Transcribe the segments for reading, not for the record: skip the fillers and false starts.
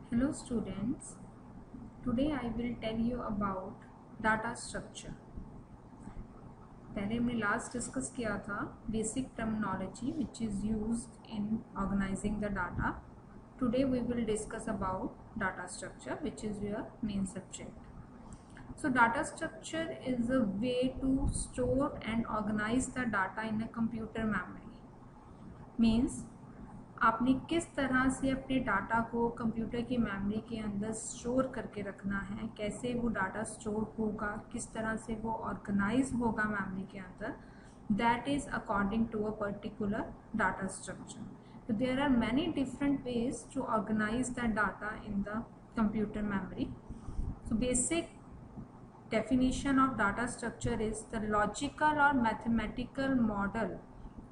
Hello students, today I will tell you about data structure. पहले हमने last discuss किया था basic terminology which is used in organizing the data. Today we will discuss about data structure which is your main subject. So data structure is a way to store and organize the data in a computer memory. Means आपने किस तरह से अपने data को computer की memory के अंदर store करके रखना है, कैसे वो डाटा स्टोर होगा, किस तरह से वो ऑर्गेनाइज होगा मेमोरी के अंदर, that is according to a particular data structure. So there are many different ways to organize the data in the computer memory. So basic definition of data structure is the logical or mathematical model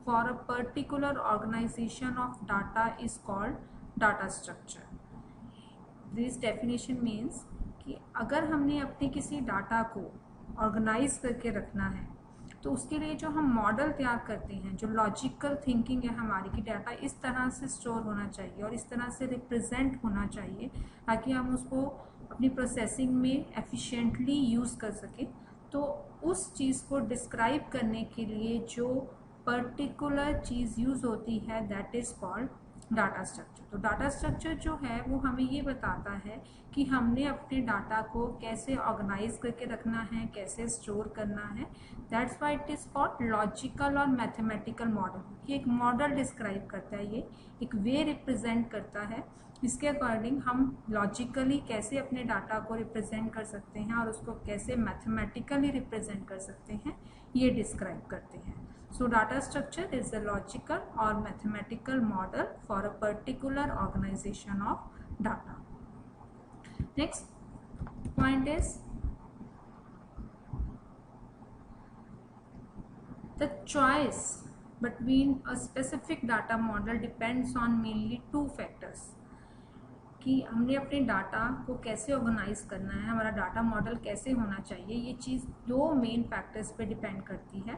for a particular organization of data is called data structure. This definition means कि अगर हमने अपने किसी data को organise करके रखना है तो उसके लिए जो हम मॉडल तैयार करते हैं, जो लॉजिकल थिंकिंग है हमारी कि डाटा इस तरह से स्टोर होना चाहिए और इस तरह से रिप्रेजेंट होना चाहिए ताकि हम उसको अपनी प्रोसेसिंग में एफिशिएंटली यूज़ कर सकें, तो उस चीज़ को डिस्क्राइब करने के लिए जो पर्टिकुलर चीज़ यूज़ होती है that is called data structure. तो डाटा स्ट्रक्चर जो है वो हमें ये बताता है कि हमने अपने डाटा को कैसे ऑर्गेनाइज करके रखना है, कैसे स्टोर करना है. That's why it is called logical और मैथमेटिकल मॉडल. ये एक मॉडल डिस्क्राइब करता है, ये एक वे रिप्रेजेंट करता है. इसके अकॉर्डिंग हम लॉजिकली कैसे अपने डाटा को रिप्रेजेंट कर सकते हैं और उसको कैसे मैथमेटिकली रिप्रेजेंट कर सकते हैं, ये डिस्क्राइब करते हैं. So data structure is a logical or mathematical model for a particular organization of data. Next point is the choice between a specific data model depends on mainly two factors. कि हमने अपने data को कैसे organise करना है, हमारा data model कैसे होना चाहिए, ये चीज़ दो मेन फैक्टर्स पे डिपेंड करती है.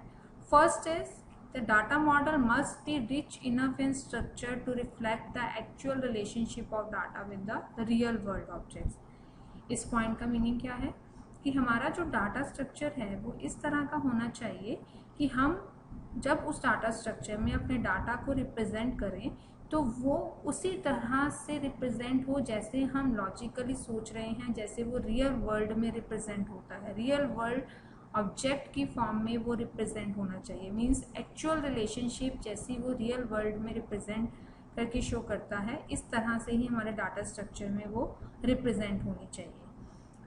First is the data model must be rich enough in structure to reflect the actual relationship of data with the real world objects. इस पॉइंट का मीनिंग क्या है कि हमारा जो डाटा स्ट्रक्चर है वो इस तरह का होना चाहिए कि हम जब उस डाटा स्ट्रक्चर में अपने डाटा को रिप्रेजेंट करें तो वो उसी तरह से रिप्रेजेंट हो जैसे हम लॉजिकली सोच रहे हैं, जैसे वो रियल वर्ल्ड में रिप्रेजेंट होता है. रियल वर्ल्ड ऑब्जेक्ट की फॉर्म में वो रिप्रेजेंट होना चाहिए. मीन्स एक्चुअल रिलेशनशिप जैसी वो रियल वर्ल्ड में रिप्रेजेंट करके शो करता है, इस तरह से ही हमारे डाटा स्ट्रक्चर में वो रिप्रेजेंट होनी चाहिए.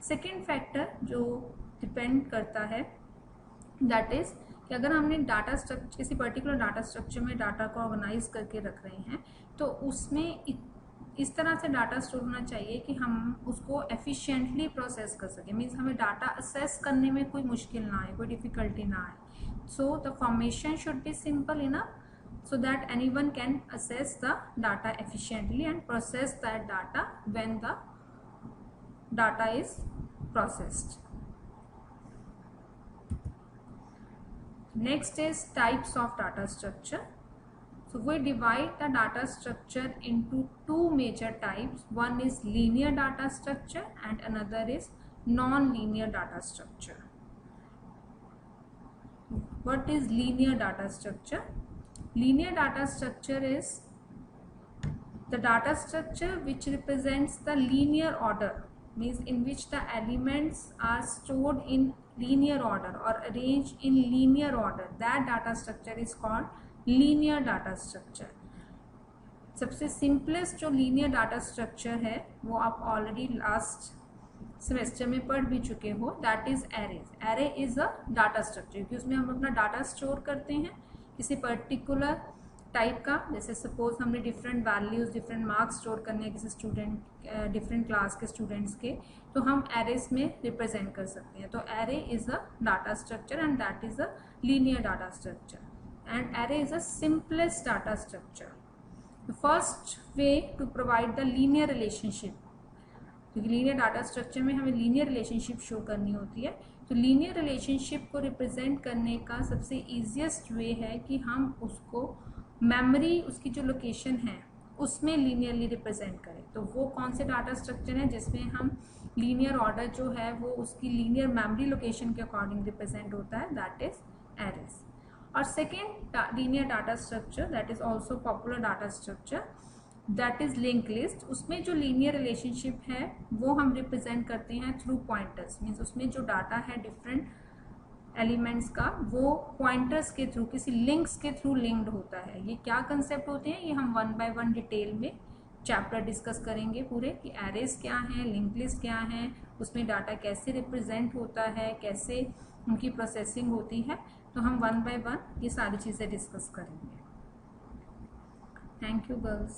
सेकेंड फैक्टर जो डिपेंड करता है दैट इज़ कि अगर हमने डाटा स्ट्रक्चर किसी पर्टिकुलर डाटा स्ट्रक्चर में डाटा को ऑर्गेनाइज करके रख रहे हैं तो उसमें इस तरह से डाटा स्टोर होना चाहिए कि हम उसको एफिशिएंटली प्रोसेस कर सकें. मीन्स हमें डाटा असेस करने में कोई मुश्किल ना आए, कोई डिफ़िकल्टी ना आए. So the formation should be simple enough so that anyone can access the data efficiently and process that data when the data is processed. Next is types of data structure. So we divide the data structure into two major types. One is linear data structure and another is non-linear data structure. What is linear data structure? Linear data structure is the data structure which represents the linear order, means in which the elements are stored in linear order or arranged in linear order. That data structure is called linear data structure. सबसे simplest जो linear data structure है वो आप already last semester में पढ़ भी चुके हो, that is arrays. Array is a data structure क्योंकि उसमें हम अपना डाटा स्टोर करते हैं किसी पर्टिकुलर टाइप का. जैसे सपोज हमने different values, different marks store करने हैं किसी स्टूडेंट, डिफरेंट क्लास के स्टूडेंट्स के, तो हम एरेज में रिप्रेजेंट कर सकते हैं. तो array is a data structure and that is a linear data structure. And array is the simplest data structure. The first way to provide the linear relationship, क्योंकि लीनियर डाटा स्ट्रक्चर में हमें linear relationship show करनी होती है, तो linear relationship को represent करने का सबसे ईजिएस्ट वे है कि हम उसको मेमोरी, उसकी जो लोकेशन है उसमें लीनियरली रिप्रेजेंट करें। तो वो कौन से डाटा स्ट्रक्चर हैं जिसमें हम लीनियर ऑर्डर जो है वो उसकी लीनियर मेमोरी लोकेशन के अकॉर्डिंग रिप्रेजेंट होता है, दैट इज एरेज। और second linear data structure that is also popular data structure that is link list. उसमें जो लीनियर रिलेशनशिप है वो हम रिप्रेजेंट करते हैं थ्रू पॉइंटर्स, मीन्स उसमें जो डाटा है डिफरेंट एलिमेंट्स का वो पॉइंटर्स के थ्रू, किसी लिंक्स के थ्रू लिंक्ड होता है। ये क्या कंसेप्ट होते हैं, ये हम 1 by 1 डिटेल में चैप्टर डिस्कस करेंगे पूरे, कि एरेज क्या है, लिंक लिस्ट क्या है, उसमें डाटा कैसे रिप्रेजेंट होता है, कैसे उनकी प्रोसेसिंग होती है। तो हम 1 by 1 ये सारी चीज़ें डिस्कस करेंगे। Thank you girls.